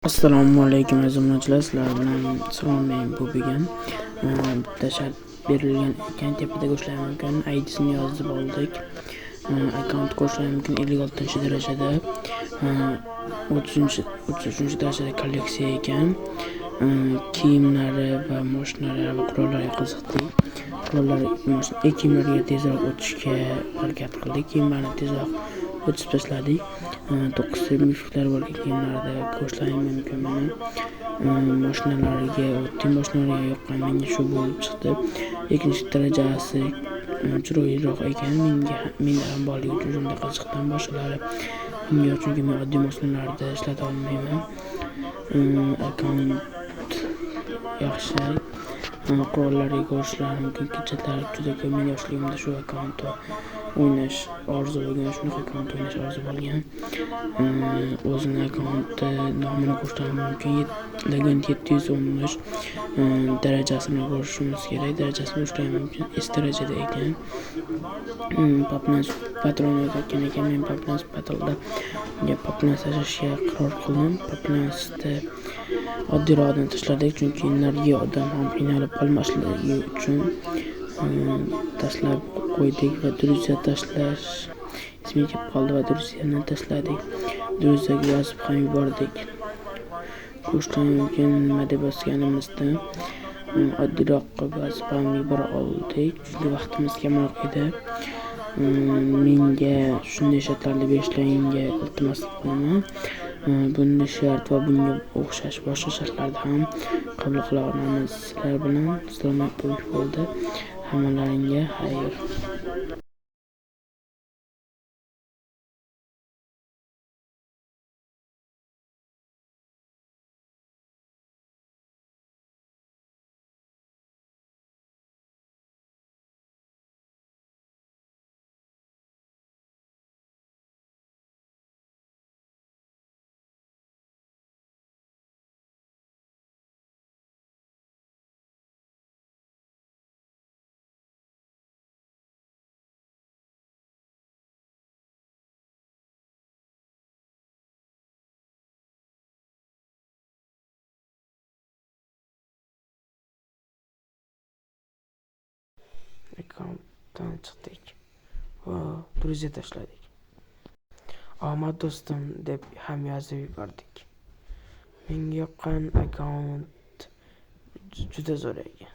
Assalomu alaykum aziz munosabatchilar, sizlar bilan Salom bu bugun bitta shart berilgan ekan, tepada qo'shish mumkin. ID'sini yozib oldik. Akkaunt qo'shish mumkin 56-darajada, 33-darajada kolleksiya ekan. Kiyimlari va mashinalar va qurollarga qiziqdik. Kiyimlarga tezroq o'tishga harakat qildik. Kiyimlarni tezroq o'tib tashladik. 9 ta mushuklar bor kiyimlarda ko'rsatishim mumkin buni. Mashinalarga o'tdim. Mashinalarga yoqqan menga shu bo'lib chiqdi. Ikkinchi darajasi chiroyliroq ekan. Menga ham borligi uchun shunday qiziqdim. Boshqalari menga chunki men oddiy mashinalarda ishlata olmayman. Akkaunt yaxshi. Qurollarga ko'rishlari mumkin. Kechalar juda ko'p. Men yoshligimda shu akkauntda o'ynash orzu bo'lgan, shunaqa akkaunt o'ynash orzu bo'lgan. O'zini akkauntda nomini ko'rsatish mumkin. Legend 713 darajasini ko'rishimiz kerak. Darajasini ko'rish mumkin. S darajada ekan. Papnas patron o'tgan ekan. Men Papnas patrolda Papnas tashlashga qaror qildim. Papnasda oddiyroqdan tashladik, chunki narigi odam ham qiynalib qolmasligi uchun tashlab qo'ydik va Druziya tashlash ismi kelib qoldi va Druziyani tashladik. Druziyaga yozib ham yubordik. Ko'rishdan mumkin nima deb bosganimizda oddiyroq qilib yozib ham yubora oldik, chunki vaqtimiz kamroq edi. Menga shunday shartlarni berishlaringga iltimos qilaman. Bunday shart va bunga o'xshash boshqa shartlarni ham qabul qila olamiz. Sizlar bilan salomat bo'ldi. Hammalaringga xayr. Akkauntdan chiqdik va Druziya tashladik. Omad do'stim deb ham yozib yubordik. Menga yoqqan akkaunt juda zo'r ekan.